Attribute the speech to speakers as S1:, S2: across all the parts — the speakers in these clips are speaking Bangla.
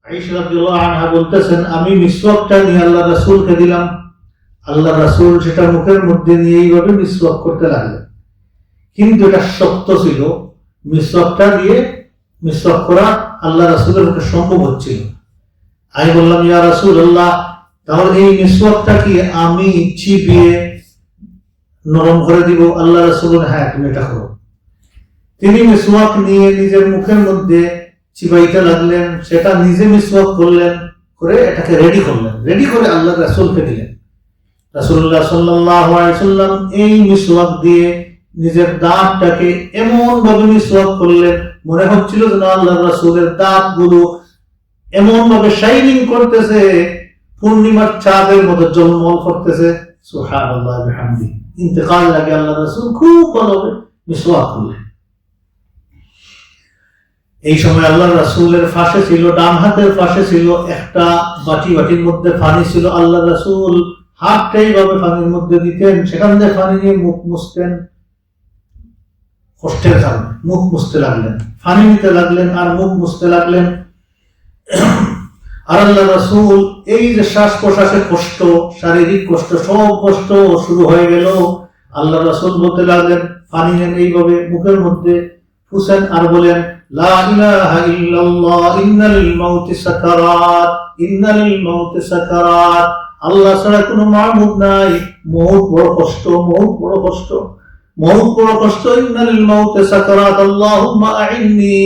S1: আয়েশা রাদিয়াল্লাহু আনহা বলতেছেন, আমি মিসওয়াকটা নিয়ে আল্লাহ রাসূলকে দিলাম। আল্লাহ রাসূল সেটা মুখের মধ্যে নিয়ে এইভাবে মিসওয়াক করতে লাগলেন, কিন্তু এটা শক্ত ছিল। মিসওয়াকটা দিয়ে মিসওয়াক করা আল্লাহ রাসূলের পক্ষে সম্ভব হচ্ছিল। আমি বললাম, ইয়া রাসূলুল্লাহ, তাহলে এই মিসওয়াকটা কি আমি চিবিয়ে নরম করে দিব? আল্লাহ রাসূল বললেন, হ্যাঁ, তুমি এটা করো। তিনি মিসওয়াক নিয়ে নিজের মুখের মধ্যে চিবাইতে লাগলেন, সেটা নিজে মিসওয়াক করলেন, করে এটাকে রেডি করলেন, রেডি করে আল্লাহ রাসূলকে দিলেন। রাসূলুল্লাহ সাল্লাল্লাহু আলাইহি ওয়াসাল্লাম এই মিসওয়াক দিয়ে নিজের দাঁতটাকে এমন ভাবে মিসওয়াক করলেন, মনে হচ্ছিল যেন আল্লাহ রাসূলের দাঁতগুলো এমন ভাবে শাইনিং করতেছে, পূর্ণিমার চাঁদের মতো ঝলমল করতেছে। সুবহানাল্লাহ ওয়া বিহামদিহি। ইন্তেকাল লাগে আল্লাহ রাসূল খুব ভালোভাবে মিসওয়াক করলেন। এই সময় আল্লাহ রাসূলের পাশে ছিল, ডান হাতের পাশে ছিল একটা বাটি, বাটির মধ্যে পানি ছিল। আল্লাহ রাসূল হাতটা এইভাবে পানির মধ্যে দিতেন, সেখান থেকে পানি নিয়ে মুখ মুছতেন। কষ্টের কারণে মুখ মুছতে লাগলেন, পানি নিতে লাগলেন আর মুখ মুছতে লাগলেন। আর আল্লাহ রাসূল এই যে শ্বাস প্রশ্বাসের কষ্ট, শারীরিক কষ্ট, সব কষ্ট শুরু হয়ে গেল। আল্লাহ রাসূল বলতে লাগলেন, পানি নেন, এইভাবে মুখের মধ্যে ফুসেন আর বলেন, লা ইলাহা ইল্লাল্লাহ ইন্নাল মাউতি সাকারাত, ইন্নাল মাউতি সাকারাত। আল্লাহ ছাড়া কোনো মাবুদ নাই, মউত বড় কষ্ট, মউত বড় কষ্ট, মউত বড় কষ্ট। ইন্নাল মাউতি সাকারাত, আল্লাহুম্মা আইন্নি,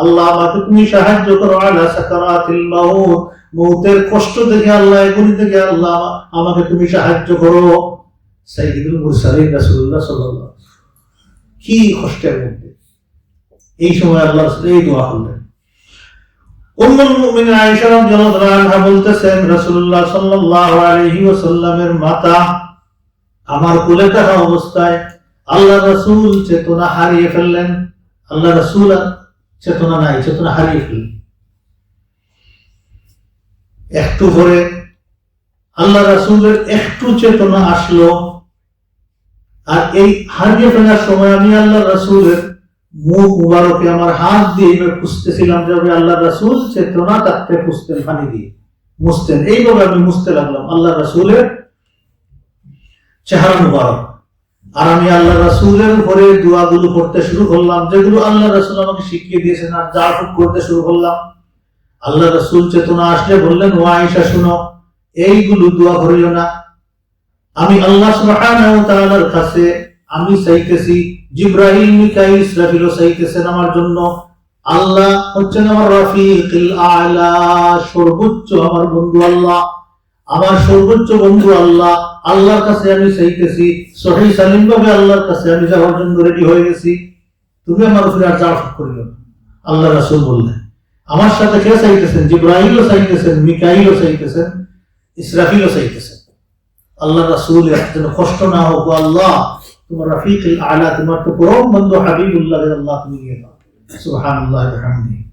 S1: আল্লাহ আমাকে তুমি সাহায্য করো, আলা সাকারাতিল মাউত, মউতের কষ্ট থেকে আল্লাহ, এগুলি থেকে আল্লাহ আমাকে তুমি সাহায্য করো। সাইয়্যিদুল মুরসালিন রাসূলুল্লাহ সাল্লাল্লাহু আলাইহি ওয়াসাল্লাম কি কষ্টের মধ্যে এই সময় আল্লাহ এই দোয়া করলেন। উম্মুল মুমিনিন আয়েশা রাদিয়াল্লাহু আনহা বলতেছেন, রাসূলুল্লাহ সাল্লাল্লাহু আলাইহি ওয়াসাল্লামের মাতা আমার কোলে থাকা অবস্থায় আল্লাহ রাসূল চেতনা হারিয়ে ফেললেন। আল্লাহ রাসূল চেতনা নাই, চেতনা হারিয়ে ফেললেন। একটু পরে আল্লাহ রাসূলের একটু চেতনা আসলো, আর এই হারিয়ে ফেলার সময় আমি আল্লাহ রাসূলের মুখ মুবারকে আমার হাত দিয়ে খুঁজতেছিলাম, যাবে আল্লাহ রাসূল চেতনা থাকতে খুঁজতেন, পানি দিয়ে মুছতেন। এইভাবে আমি মুছতে লাগলাম আল্লাহ রাসূলের চেহারা মুবারক। আর আমি আল্লাহ রাসূলের উপরে দোয়াগুলো পড়তে শুরু করলাম, যেগুলো আল্লাহ রাসূল আমাকে শিখিয়ে দিয়েছেন, আর যা করতে শুরু করলাম। আল্লাহ রাসূল চেতনা আসলে বললেন, ও আয়েশা শুনো, এইগুলো দোয়া করিও না। আমি আল্লাহ সুবহানাহু ওয়া তাআলার কাছে আমি চাইতেছি, জিবরাইল মিকাইল ইসরাফিল চাইতেছেন আমার জন্য। আল্লাহ হচ্ছেন আমার রাফিকুল আ'লা, সর্বোচ্চ আমার বন্ধু আল্লাহ, আমার সর্বোচ্চ বন্ধু আল্লাহ। আল্লাহর কাছে আমি চাইতেছি, সহিহ সালিম ভাবে আল্লাহর কাছে আমি যাওয়ার জন্য রেডি হয়ে গেছি, তুমি আমার উপরে আর জাফ করিও না। আল্লাহ রাসূল বললেন, আমার সাথে কে চাইতেছেন? জিবরাইলও চাইতেছেন, মিকাইলও চাইতেছেন, ইসরাফিলও চাইতেছেন। আল্লাহ রাসূল যেন কষ্ট না হোক, আল্লাহ তোমার রাফিকুল আ'লা, তোমার তো পরম বন্ধু হাবিবুল্লাহ আল্লাহ তুমি নিয়ে নাও। সুবহানাল্লাহ ওয়া বিহামদিহি।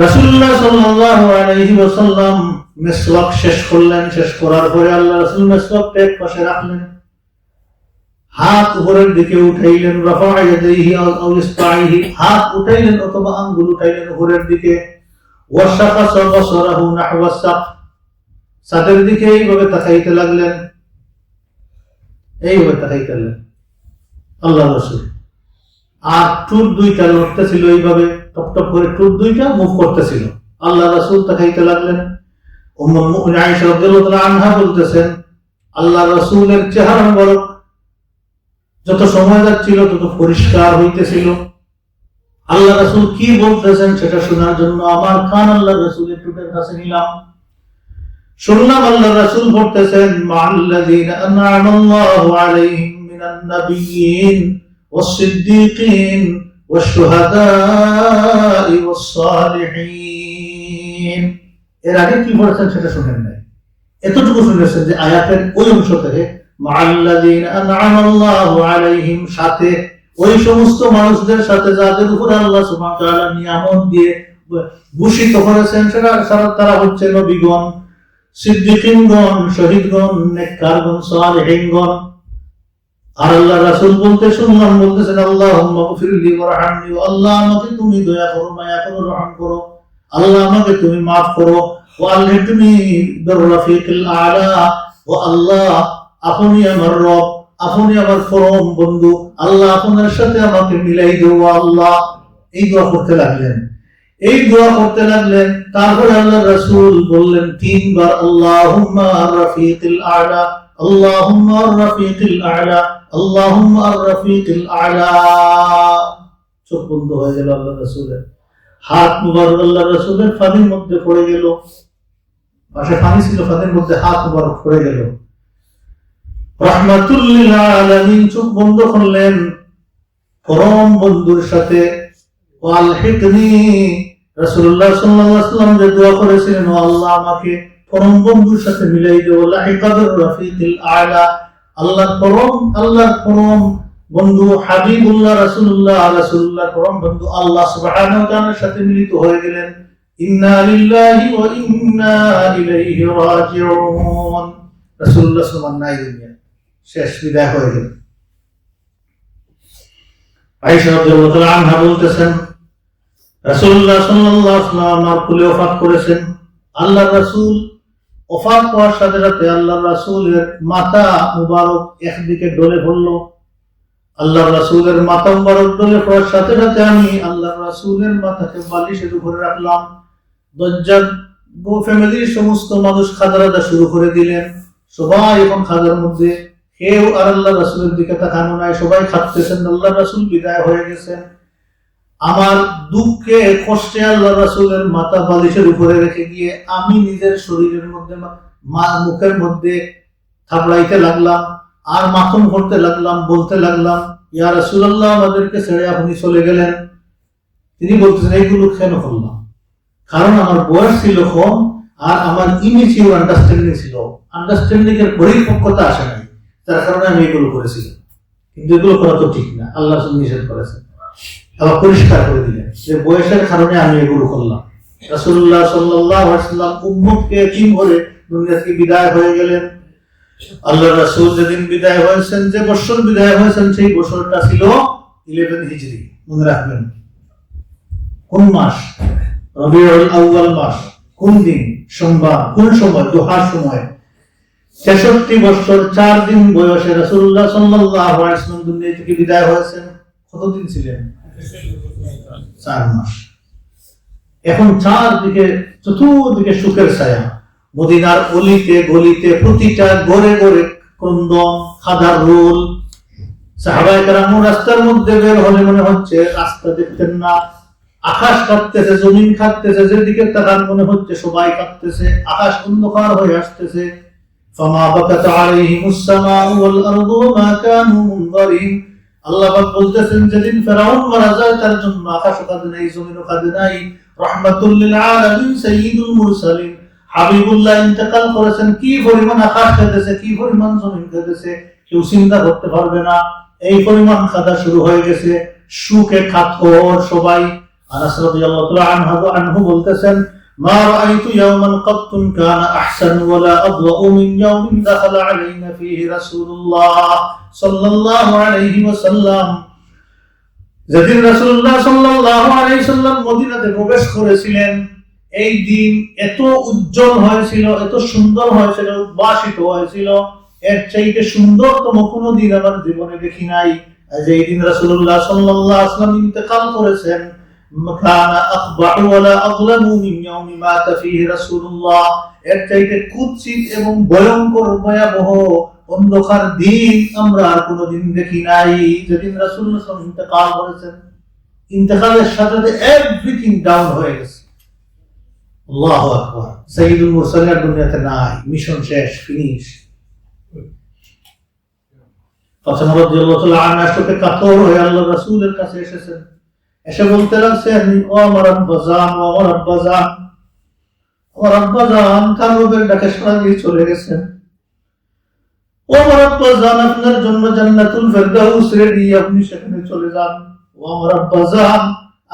S1: রাসূলুল্লাহ সাল্লাল্লাহু আলাইহি ওয়াসাল্লাম মিসওয়াক শেষ করলেন। শেষ করার পরে আল্লাহ রাসূল মিসওয়াকটা এক পাশে রাখলেন, হাত উপরের দিকে উঠাইলেন, রাফা ইয়াদাইহি আও ইসতাইহি, হাত উঠাইলেন অথবা আঙ্গুল উঠাইলেন উপরের দিকে। ওয়াশাকাসা বাসারাহু নাহওয়া সাক, সাদের দিকে এইভাবে তাকাইতে লাগলেন, এইভাবে তাকাইতে লাগলেন আল্লাহ রাসূল। আর ঠোঁট দুইটা লড়তেছিল, এইভাবে টপ টপ করে ঠোঁট দুইটা মুভ করতেছিল। আল্লাহ রাসূল তাকাইতে লাগলেন। উম্মুল মুমিনিন আয়েশা রাদিয়াল্লাহু আনহা বলতেছেন, আল্লাহ রাসূলের চেহারা মুবারক যত সময় যাচ্ছিল তত পরিষ্কার হইতেছিল। আল্লাহ রাসূল কি বলতেছেন সেটা শোনার জন্য আমার কান আল্লাহ রাসূলের ঠোঁটের কাছে নিলাম। শুনলাম আল্লাহ রাসূল বলতেছেন, মা'আল্লাযীনা আন'আমা আল্লাহু আলাইহিম মিনান নাবিয়্যিন ওয়াস-সিদ্দীকিন ওয়াশ-শুহাদা'i ওয়াস-সালিহিন। এর আগে কি বলেছেন সেটা শুনেন নাই, এতটুকু শুনেছেন যে আয়াতের ওই অংশ থেকে মা'আল্লাযীনা আন'আমা আল্লাহু আলাইহিম, সাথে ওই সমস্ত মানুষদের সাথে যাদের উপর আল্লাহ সুবহানাহু ওয়া তাআলা নিয়ামত দিয়ে ভূষিত করেছেন, সেটা তারা হচ্ছে নবীগণ, সিদ্দিকীনগণ, শহীদগণ, নেককারগণ, সালেহীনগণ। আর আল্লাহ রাসূল বলতে শুনলাম, বলতেছেন, আল্লাহুম্মা গফিরলি ওয়ারহামনি, আল্লাহ আমাকে তুমি দয়া করো, মায়া করো, রহম করো। আল্লাহ আমাকে তুমি মাফ করো। ওয়ালহিকনি বির-রাফিকিল আ'লা, ও আল্লাহ আপনি আমার রব, আপনি আমার পরম বন্ধু, আল্লাহ আপনার সাথে আমাকে মিলাই দিও আল্লাহ। এই দোয়া করতে লাগলেন, এই দোয়া করতে লাগলেন। তারপরে আল্লাহ রাসূল বললেন তিনবার, আল্লাহুম্মা আর-রাফিকিল আ'লা, আল্লাহুম্মা আর-রাফিকিল আ'লা, আল্লাহুম্মা আর-রাফিকিল আ'লা। চোখ বন্ধ হয়ে গেল আল্লাহ রাসূলের। হাত মুবারক আল্লাহ রাসূলের ফাঁদির মধ্যে পড়ে গেল। পাশে পানি ছিল, ফাঁদির মধ্যে হাত মুবারক পড়ে গেল। রাহমাতুল লিল আলামিন চোখ বন্ধ করলেন পরম বন্ধুর সাথে। ওয়ালহিকনি, রাসূলুল্লাহ সাল্লাল্লাহু আলাইহি ওয়াসাল্লাম যে দোয়া করেছিলেন, ও আল্লাহ আমাকে পরম বন্ধুর সাথে মিলাই দিও, লাহিকা বির-রাফিকিল আ'লা, আল্লাহর পরম বন্ধু হাবিবুল্লাহ রাসূলুল্লাহ পরম বন্ধু আল্লাহ সুবহানাহু ওয়া তাআলার সাথে মিলিত হয়ে গেলেন। ইন্না লিল্লাহি ওয়া ইন্না ইলাইহি রাজিউন। রাসূলুল্লাহ সাল্লাল্লাহু আলাইহি ওয়াসাল্লাম শেষ, বিদায় হয়ে গেলেন। আয়েশা রাদিয়াল্লাহু তাআলা আনহা বলতেছেন, রাসূলুল্লাহ সাল্লাল্লাহু আলাইহি ওয়াসাল্লাম আমার কোলে ওফাত করেছেন। আল্লাহর রাসূল ওফাত হওয়ার সাথে সাথে আল্লাহর রাসূলের মাথা মুবারক একদিকে ডলে পড়ল। আল্লাহর রাসূলের মাথা মুবারক ডলে পড়ার সাথে সাথে আমি আল্লাহর রাসূলের মাথাকে বালিশের উপরে রাখলাম। দজ্জাল ফ্যামিলির সমস্ত মানুষ খাজারাদা শুরু করে দিলেন। সবাই এখন খাজার মধ্যে, কেউ আর আল্লাহর রাসূলের দিকে তাকানো নাই, সবাই খাচ্ছেন। আল্লাহর রাসূল বিদায় হয়ে গেছেন। আমার দুঃখে কষ্টে আল্লাহর রাসূলের মাথা বালিশের উপরে রেখে গিয়ে আমি নিজের শরীরের মধ্যে মুখের মধ্যে থাপড়াইতে লাগলাম আর মাথুম করতে লাগলাম, বলতে লাগলাম, ইয়া রাসূলুল্লাহ আমাদেরকে ছেড়ে আপনি চলে গেলেন। তিনি বলতেছেন এইগুলো কেন করলাম? কারণ আমার বয়স ছিল কম আর আমার ইমেচিউর আন্ডারস্ট্যান্ডিং এর পরিপক্কতা আসে নাই, তার কারণে আমি এগুলো করেছিলাম। কিন্তু এগুলো করা তো ঠিক না, আল্লাহ নিষেধ করেছেন। আবার পরিষ্কার করে দিলেন যে বয়সের কারণে আমি এগুলো করলাম। রাসূলুল্লাহ সাল্লাল্লাহু আলাইহি ওয়াসাল্লাম উম্মতকে এতিম করে দুনিয়া থেকে বিদায় হয়ে গেলেন। আল্লাহর রাসূল যেদিন বিদায় হয়েছেন, যে বছর বিদায় হয়েছেন, সেই বছরটা ছিল 11 হিজরি। মনে রাখবেন কোন মাস? রবিউল আউয়াল মাস। কোন দিন? সোমবার। কোন সময়? দুহার সময়। 63 বছর 4 দিন বয়সে রাসূলুল্লাহ সাল্লাল্লাহু আলাইহি ওয়াসাল্লাম দুনিয়া থেকে বিদায় হয়েছেন। কতদিন ছিলেন? 4 মাস। এখন চতুর্দিকে সুখের ছায়া। মদিনার অলিতে গলিতে, প্রতিটা ঘরে ঘরে ক্রন্দন, খাদার রোল। সাহাবায়ে কেরাম রাস্তার মধ্যে বের হলে মনে হচ্ছে রাস্তা দেখতেন না। আকাশ কাঁপতেছে, জমিন কাঁপতেছে, যেদিকে তাকান মনে হচ্ছে সবাই কাঁপতেছে। আকাশ অন্ধকার হয়ে আসতেছে। ফামা বাকাত আলাইহিমুস সামাউ ওয়াল আরদু ওয়া মা কানু মুনযারিন। আল্লাহ পাক বলতেছেন যেদিন ফেরাউন মারা যায় তার জন্য আকাশও কাঁদে নাই, জমিনও কাঁদে নাই। রাহমাতুল লিল আলামিন সাইয়্যিদুল মুরসালিন হাবিবুল্লাহ ইন্তেকাল করেছেন। কি পরিমাণ আকাশ কেঁদেছে, কি পরিমাণ জমিন কেঁদেছে, কেউ চিন্তা করতে পারবে না। এই পরিমাণ কাঁদা শুরু হয়ে গেছে, সুখে কাতর সবাই। আনাস রাদিয়াল্লাহু তাআলা আনহু বলতেছেন, মা রাআইতু ইয়াওমান কাত্তুন কানা আহসান ওয়ালা আদওয়াউ মিন ইয়াওমিন দাখালা আলাইনা ফীহি রাসূলুল্লাহ সাল্লাল্লাহু আলাইহি ওয়াসাল্লাম। যেদিন রাসূলুল্লাহ সাল্লাল্লাহু আলাইহি ওয়াসাল্লাম মদিনাতে প্রবেশ করেছিলেন, এই দিন এত উজ্জ্বল হয়েছিল, এত সুন্দর হয়েছিল, উদ্ভাসিত হয়েছিল। এর চাইতে সুন্দরতম কোনো দিন আমার জীবনে দেখি নাই। আজ এই দিন রাসূলুল্লাহ সাল্লাল্লাহু আলাইহি ওয়াসাল্লাম ইন্তেকাল করেছেন। কানা আখবাহু ওয়ালা আগলামু মিন ইয়াউমি মাতা ফীহি রাসূলুল্লাহ। এর চাইতে কুৎসিত এবং ভয়ঙ্কর ভয়াবহ অন্ধকার দিন আমরা আর কোনোদিন দেখি নাই। যেদিন রাসূলুল্লাহ সাল্লাল্লাহু আলাইহি ওয়াসাল্লাম ইন্তেকাল করেছেন, ইন্তেকালের সাথে সাথে এভরিথিং ডাউন হয়ে গেছে। আল্লাহু আকবার। সাইয়্যিদুল মুরসালিন দুনিয়াতে নাই, মিশন শেষ, ফিনিশ। ফাতেমা রাদিয়াল্লাহু তাআলা আনহা শোকে কাতর হয়ে আল্লাহর রাসূলের কাছে এসেছেন। এসে বলতে লাগছেন, ও আমার আব্বাজান, ও আমার আব্বাজান, আমার আব্বাজান তার রবের ডাকে সাড়া দিয়ে চলে গেছেন। ও আমার আব্বাজান, আপনার জন্য জান্নাতুল ফেরদাউস রেডি, আপনি সেখানে চলে যান। ও আমার আব্বাজান,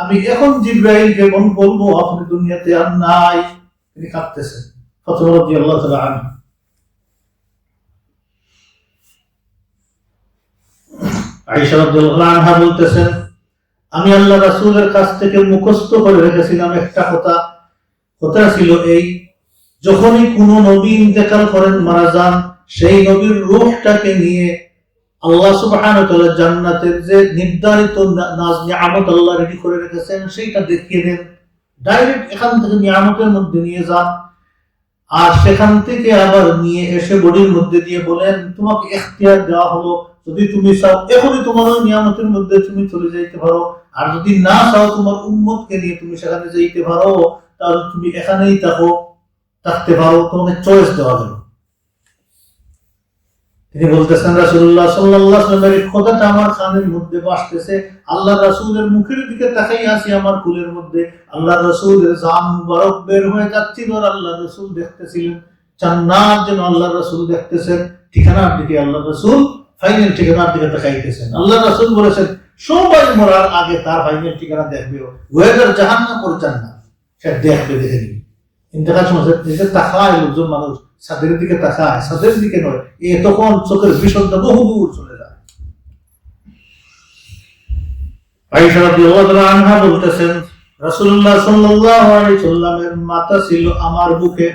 S1: আমি এখন জিবরাইলকে বলবো আপনি দুনিয়াতে আর নাই। তিনি কাঁদতেছেন। ফাতেমা রাদিয়াল্লাহু তাআলা আনহা। আয়েশা রাদিয়াল্লাহু আনহা বলতেছেন, আমি আল্লাহ রাসূলের কাছ থেকে মুখস্থ করে রেখেছিলাম একটা কথা, কথা ছিল এই, যখনই কোনো নবী ইন্তেকাল করেন, মারা যান, সেই নবীর রূহটাকে নিয়ে আল্লাহ সুবহানাহু ওয়া তাআলা জান্নাতের যে নির্ধারিত নাজ নিয়ামত আল্লাহ রেডি করে রেখেছেন সেইটা দেখিয়ে দেন। ডাইরেক্ট এখান থেকে নিয়ামতের মধ্যে নিয়ে যান, আর সেখান থেকে আবার নিয়ে এসে বডির মধ্যে দিয়ে বলেন তোমাকে ইখতিয়ার দেওয়া হলো, যদি তুমি চাও এখনই তোমার ওই নিয়ামতের মধ্যে তুমি চলে যাইতে পারো, আর যদি না চাও তোমার উম্মতকে নিয়ে তুমি সেখানে যাইতে পারো, তাহলে তুমি এখানেই থাকতে পারো, তোমাকে চয়েস দেওয়া হলো। তিনি বলতেছেন রাসূলুল্লাহ সাল্লাল্লাহু আলাইহি ওয়াসাল্লামের এই কথাটা আমার কানের মধ্যে বাজতেছে, আল্লাহ রাসূলের মুখের দিকে তাকাই আছি আমার কুলের মধ্যে, আল্লাহ রাসূলের জান মুবারক বের হয়ে যাচ্ছিল, আর আল্লাহ রাসূল দেখতেছিলেন জান্নাত, যেন আল্লাহ রাসূল দেখতেছেন ঠিকানার দিকে, আল্লাহ রাসূল ফাইনাল ঠিকানার দিকে তাকাইতেছেন। আল্লাহ রাসূল বলেছেন সবাই মরার আগে তার ফাইনাল ঠিকানা দেখবে, ওয়েদার জাহান্নাম আর জান্নাত সে দেখবে, দেখে নিবে। ইন্তেকাল সময় যে তাকায় লোকজন, মানুষ ছাদের দিকে তাকায়, ছাদের দিকে নয়, এ তখন চোখের বিষণটা বহু দূর চলে যায়। আয়েশা রাদিয়াল্লাহু তাআলা আনহা বলতেছেন রাসূলুল্লাহ সাল্লাল্লাহু আলাইহি ওয়াসাল্লামের মাথা ছিল আমার বুকে,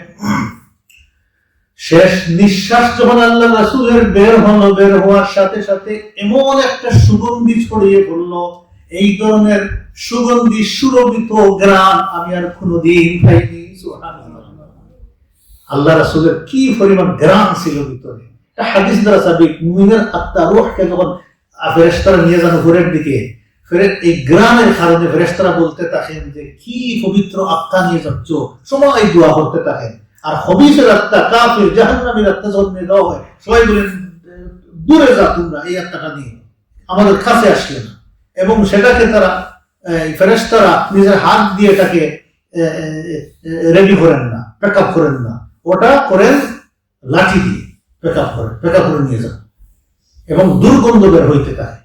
S1: শেষ নিঃশ্বাস যখন আল্লাহ রাসূলের বের হলো, বের হওয়ার সাথে সাথে এমন একটা সুগন্ধি ছড়িয়ে পড়লো, এই ধরনের সুগন্ধি সুরভিত গ্রাম আমি আর কোনোদিন পাইনি। সুবহানাল্লাহ, আল্লাহ রাসূলের কি পরিমাণ গ্রাম ছিল ভিতরে। এটা হাদিস দ্বারা সাবিক, মুমিনের আত্মা রূহকে যখন ফেরেশতারা নিয়ে যান উপরের দিকে, এই গ্রামের কারণে ফেরেশতারা বলতে থাকেন যে কি পবিত্র আত্মা নিয়ে যাচ্ছ, সবাই দোয়া করতে থাকেন। আর খবিসের আত্মা, কাফির জাহান্নামীর আত্মা যখন নিয়ে দেওয়া হয়, সবাই বলেন দূরে যা তোমরা, এই আত্মাটা নিয়ে আমাদের কাছে আসলে না। এবং সেটাকে তারা ফেরেশতারা নিজের হাত দিয়ে এটাকে রেডি করেন না, প্যাক আপ করেন না, ওটা করেন লাঠি দিয়ে প্যাক আপ করে নিয়ে যান, এবং দুর্গন্ধ বের হইতে থাকে।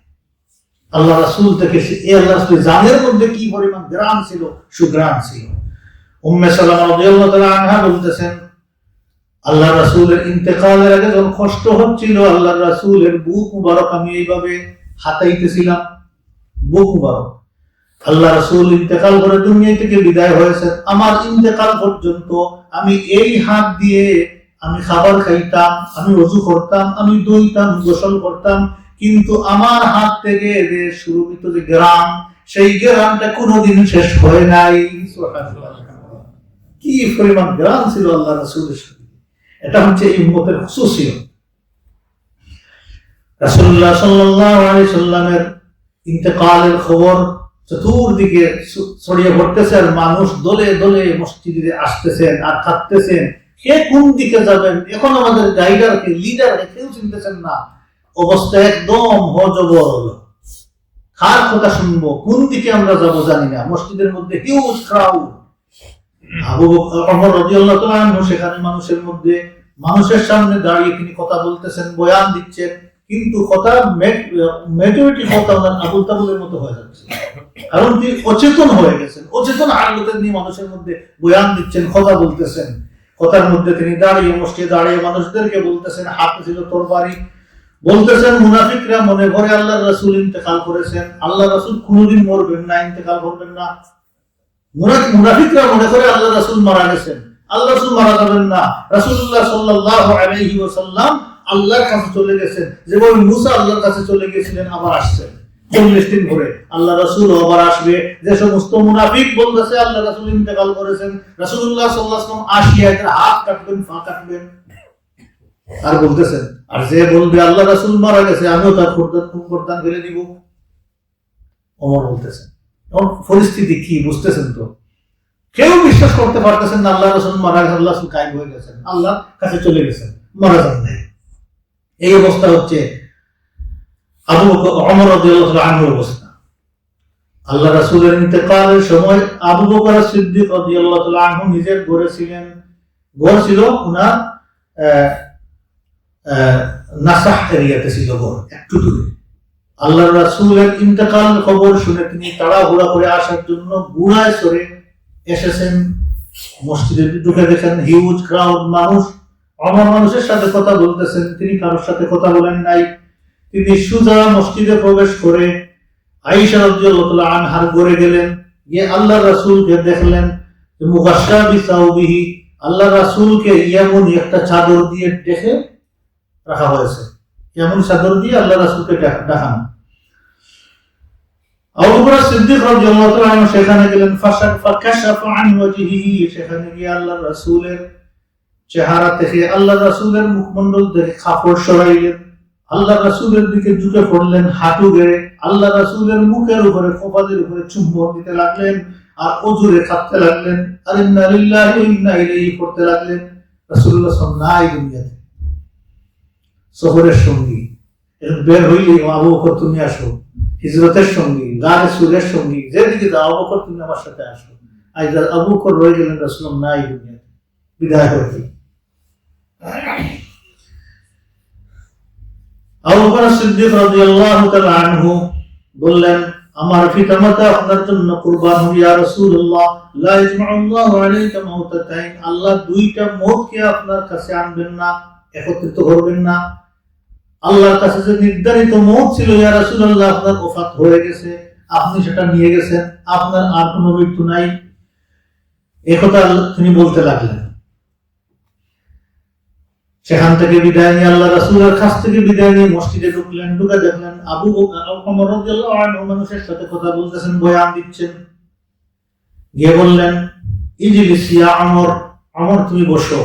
S1: আল্লাহ রাসূল থেকে এই আল্লাহ রাসূলের জানের মধ্যে কি পরিমাণ গ্রাম ছিল, সুগ্রাম ছিল। উম্মে সালামা রাদিয়াল্লাহু তাআলা আনহা বলতেছেন আল্লাহ রাসূলের ইন্তেকালের আগে যখন কষ্ট হচ্ছিল, আল্লাহ রাসূলের বুক মুবারক আমি এইভাবে হাতাইতেছিলাম, বুক মুবারক। আল্লাহ রাসূল ইন্তেকাল করে দুনিয়া থেকে বিদায় হয়েছেন, আমার ইন্তেকাল পর্যন্ত আমি এই হাত দিয়ে আমি খাবার খাইতাম, আমি ওযু করতাম, আমি ধুইতাম, গোসল করতাম, কিন্তু আমার হাত থেকে যে সুরভিত যে গ্রাম, সেই গ্রামটা কোনোদিন শেষ হয় নাই। সুবহানাল্লাহ, কি পরিমাণ গ্রাম ছিল আল্লাহ রাসূলের শরীরে। এটা হচ্ছে এই উম্মতের খুসুসিয়ত। রাসূলুল্লাহ সাল্লাল্লাহু আলাইহি সাল্লামের ইন্তেকালের খবর চতুর্দিকে ছড়িয়ে পড়তেছে, আর মানুষ দলে দলে মসজিদে আসতেছেন আর থাকতেছেন, কে কোন দিকে যাবেন, এখন আমাদের গাইডারকে, লিডারকে কেউ চিনতেছেন না। অবস্থা একদম হজবর হলো, কার কথা শুনবো, কোন দিকে আমরা যাবো জানি না। মসজিদের মধ্যে হিউজ ক্রাউড। আবু বকর ওমর রাদিয়াল্লাহু তাআলা আনহু সেখানে মানুষের মধ্যে, মানুষের সামনে দাঁড়িয়ে তিনি কথা বলতেছেন, বয়ান দিচ্ছেন, কিন্তু কথা মেজরিটি কথা ওনার আবুল তাবুলের মতো হয়ে যাচ্ছে, কারণ তিনি অচেতন হয়ে গেছেন। অচেতন হালতে নিয়ে মানুষের মধ্যে বয়ান দিচ্ছেন, কথা বলতেছেন। কথার মধ্যে তিনি দাঁড়িয়ে মসজিদে দাঁড়িয়ে মানুষদেরকে বলতেছেন, হাতে ছিল তরবারি, বলতেছেন মুনাফিকরা মনে করে আল্লাহর রাসূল ইন্তেকাল করেছেন, আল্লাহ রাসূল কোনদিন মরবেন না, ইন্তেকাল করবেন না। মুনাফিকরা মনে করে আল্লাহ রাসূল মারা গেছেন, আল্লাহ রাসূল মারা যাবেন না। রাসূলুল্লাহ সাল্লাল্লাহু আলাইহি ওয়াসাল্লাম আল্লাহর কাছে চলে গেছেন, যেভাবে মুসা আল্লাহর কাছে চলে গিয়েছিলেন, আবার আসছেন 40 দিন পরে। আল্লাহ রাসূল আবার আসবে। যে সমস্ত মুনাফিক বলতেছে আল্লাহ রাসূল ইন্তেকাল করেছেন, রাসূলুল্লাহ সাল্লাল্লাহু আলাইহি ওয়াসাল্লাম আসিয়া এর হাত কাটবেন, পা কাটবেন, আর বলতেছেন, আর যে বলবে আল্লাহ রাসূল মারা গেছে, আমিও তার কুরবান ফেলে দিব। ওমর বলতেছেন, এখন পরিস্থিতি কি বুঝতেছেন তো? কেউ বিশ্বাস করতে পারতেছেন না আল্লাহ রাসূল মারা গেছেন, আল্লাহ রাসূল গায়েব হয়ে গেছেন, আল্লাহর কাছে চলে গেছেন, মারা যান নাই। এই অবস্থা হচ্ছে আবু বকর ওমর রাদিয়াল্লাহু তাআলা আনহুর অবস্থা। আল্লাহ রাসূলের ইন্তেকালের সময় আবু বকর সিদ্দিক রাদিয়াল্লাহু তাআলা আনহু নিজের ঘরে ছিলেন। ঘর ছিল উনার নাসাহ এরিয়াতে ছিল, ঘর একটু দূরে। আল্লাহ রাসূলের ইন্তেকাল খবর শুনে তিনি তাড়াহুড়া করে আসার জন্য ঘোড়ায় চড়ে এসেছেন। মসজিদে ঢুকে দেখেন হিউজ ক্রাউড, মানুষ। আমার মানুষের সাথে কথা বলতেছেন, তিনি কারোর সাথে কথা বলেন নাই। তিনি সোজা মসজিদে প্রবেশ করে আয়েশা রাদিয়াল্লাহু তাআলা আনহার ঘরে গেলেন, গিয়ে আল্লাহ রাসূলকে দেখলেন মুগাশশা বিসাউবিহি, আল্লাহ রাসূলকে এমন একটা চাদর দিয়ে ঢেকে রাখা হয়েছে, এমন চাদর দিয়ে আল্লাহ রাসূলকে ঢাকানো। আবু বকর সিদ্দিক রাদিয়াল্লাহু তাআলা আনহু সেখানে গেলেন, ফাকাশাফা আন ওয়াজহিহি, সেখানে গিয়ে আল্লাহ রাসূলের চেহারা থেকে, আল্লাহ রাসূলের মুখমণ্ডল থেকে কাপড় সরাইলেন, আল্লাহ রাসূলের দিকে ঝুঁকে পড়লেন হাঁটু গেড়ে, আল্লাহ রাসূলের মুখের উপরে কপালের উপরে চুম্বন দিতে লাগলেন, আর অজুরে কাঁদতে লাগলেন, আর ইন্না লিল্লাহি ওয়া ইন্না ইলাইহি পড়তে লাগলেন। রাসূলুল্লাহ সাল্লাল্লাহু আলাইহি দুনিয়াতে সফরের সঙ্গী, বের হইলে আবু বকর তুমি আসো, হিজরতের সঙ্গী, গায়ে সুরের সঙ্গী, যেদিকে যাও আবু বকর তুমি আমার সাথে আসো। আজ আবু বকর রয়ে গেলেন, রাসূলুল্লাহ নাই দুনিয়াতে, বিদায় হয়ে। আবু বকর সিদ্দিক রাদিয়াল্লাহু তাআলা আনহু বললেন, আমার পিতামাতা আপনার জন্য কুরবান হই ইয়া রাসূলুল্লাহ, লা ইয়াজমাউল্লাহু আলাইকা মাউতাতাইন, আল্লাহ দুইটা মওতকে আপনার কাছে আনবেন না, একত্রিত করবেন না। আল্লাহর কাছে যে নির্ধারিত মওত ছিল ইয়া রাসূলুল্লাহ, আপনার ওফাত হয়ে গেছে, আপনি সেটা নিয়ে গেছেন, আপনার আর কোনো মৃত্যু নাই, এই কথা তিনি বলতে লাগলেন। সেখান থেকে বিদায় নিয়ে আল্লাহ রাসূলের কাছ থেকে বিদায় নিয়ে মসজিদে ঢুকলেন, ঢুকে দেখলেন আবু বকর ওমর রাদিয়াল্লাহু আনহু মানুষের সাথে কথা বলতেছেন, বয়ান দিচ্ছেন। গিয়ে বললেন, ইজলিস ইয়া ওমর, ওমর তুমি বসো।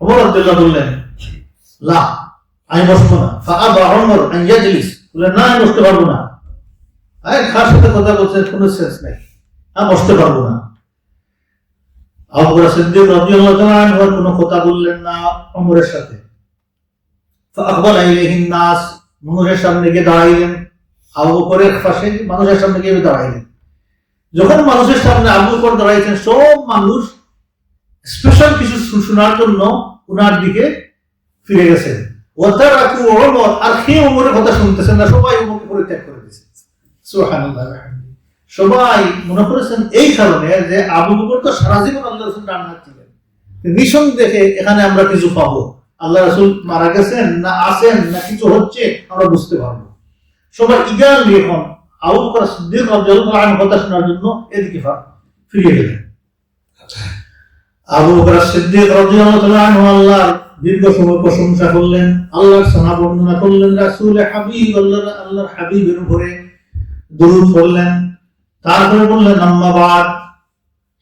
S1: ওমর রাদিয়াল্লাহু বললেন, লা, আমি বসবো না। ফাআবা ওমর আন ইয়াজলিস, বললেন না আমি বসতে পারবো না, আরে কার সাথে কথা বলছেন কোনো সেন্স নাই, আমি বসতে পারবো না। আবু বকর সিদ্দিক রাদিয়াল্লাহু তাআলা আনহু কোনো কথা বললেন না ওমরের সাথে। ফাআকবালা ইলাইহিন নাস, মানুষের সামনে গিয়ে দাঁড়াইলেন, আবু বকরের পাশে মানুষের সামনে গিয়ে দাঁড়াইলেন। যখন মানুষের সামনে আবু বকর দাঁড়াইছেন, সব মানুষ স্পেশাল কিছু শোনার জন্য উনার দিকে ফিরে গেছেন। ওয়াতারাকু ওমর, আর কেউ ওমরের কথা শুনতেছেন না, সবাই ওমরকে পরিত্যাগ করে দিয়েছে। সুবহানাল্লাহ। সবাই মনে করেছেন এই কারণে যে আবু বকর তো সারা জীবন আল্লাহ রাসূল ডানহাত ছিলেন, নিঃসন্দেহে এখানে আমরা কিছু পাবো, আল্লাহ রাসূল মারা গেছেন না আছেন না কিছু হচ্ছে আমরা বুঝতে পারবো। সবাই ইগারলি এখন আবু বকর সিদ্দিক রাদিয়াল্লাহু আনহু কথা শোনার জন্য এদিকে ফিরে গেলেন। আবু বকর সিদ্দিক রাদিয়াল্লাহু আনহু আল্লাহর দীর্ঘ সময় প্রশংসা করলেন, আল্লাহর সানা বর্ণনা করলেন, রাসূল হাবিব আল্লাহর হাবিবের উপরে দুরূদ পড়লেন। তারপরে বললেন, আম্মা বাদ,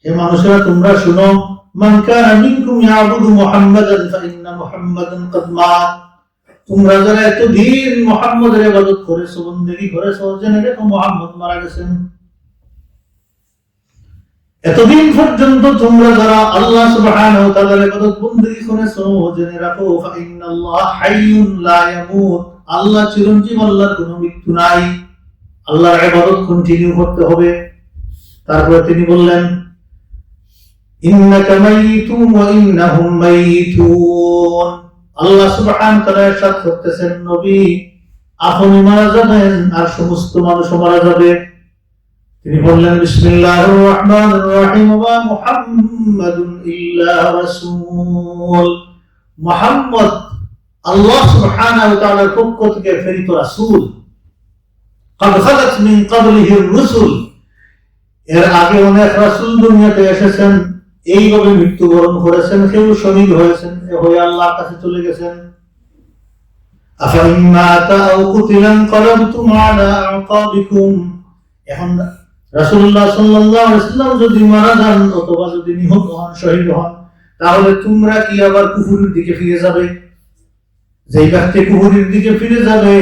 S1: হে মানুষেরা তোমরা শুনো, মান কানা মিনকুম ইয়াবুদু মুহাম্মাদান ফাইন্না মুহাম্মাদান ক্বাদ মাত, তোমরা যারা এতদিন মুহাম্মদের ইবাদত করেছো, বন্দেগী করেছো, জেনে রেখো মুহাম্মদ মারা গেছেন। এতদিন পর্যন্ত তোমরা যারা আল্লাহ সুবহানাহু ওয়া তাআলার ইবাদত বন্দেগী করেছো, জেনে রাখো ফাইন্নাল্লাহ হাইয়ুন লা ইয়ামুত, আল্লাহ চিরঞ্জীব, আল্লাহর কোনো মৃত্যু নাই, আল্লাহর ইবাদত কন্টিনিউ করতে হবে। তারপরে তিনি বললেন, ইন্নাকা মাইয়িতুন ওয়া ইন্নাহুম মাইয়িতুন, আল্লাহ সুবহানাহু ওয়া তাআলা ইরশাদ করতেছেন, নবী আপনি মারা যাবেন আর সমস্ত মানুষ মারা যাবে। তিনি বললেন, বিসমিল্লাহির রহমানির রহিম, ওয়া মুহাম্মাদুন ইল্লা রাসূল, মুহাম্মদ আল্লাহ সুবহানাহু ওয়া তাআলার পক্ষ থেকে প্রেরিত রাসূল। قد خلت من قبله الرسل, এর আগে অনেক রাসূল দুনিয়াতে এসেছেন, এইভাবে মৃত্যুবরণ করেছেন, কেউ শহীদ হয়েছেন, হয়ে আল্লাহর কাছে চলে গেছেন। আফাইন মাতা আও কুতিলা ইনকালাবতুম আলা আকাবিকুম, এখন রাসূলুল্লাহ সাল্লাল্লাহু আলাইহি ওয়াসাল্লাম যদি মারা যান অথবা যদি নিহত হন, শহীদ হন, তাহলে তোমরা কি আবার কুফরের দিকে ফিরে যাবে? যেই ব্যক্তি কুফরের দিকে ফিরে যাবে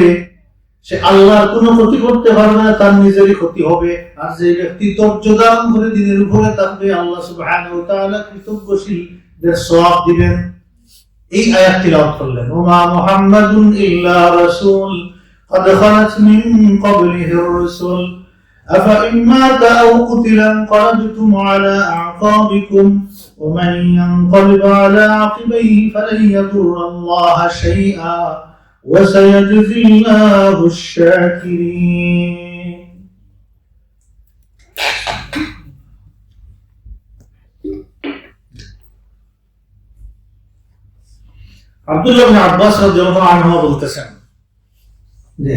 S1: সে আল্লাহর কোনো ক্ষতি করতে পারবে না, তার নিজেরই ক্ষতি হবে। আর যে ব্যক্তি ধৈর্য ধারণ করে দিনের উপরে থাকবে, আল্লাহ সুবহানাহু ওয়া তাআলা কৃতজ্ঞশীলদের সওয়াব দিবেন। এই আয়াত তিলাওয়াত করলেন, ওমা মুহাম্মাদুন ইল্লা রাসূল قد خلت من قبله الرسل أفإن مات أو قتل انقلبتم على أعقابكم ومن ينقلب على عقبيه فلن يضر الله شيئا وسيجزي الله الشاكرين. আব্দুল্লাহ ইবনে আব্বাস রাদিয়াল্লাহু আনহু বলতেছেন যে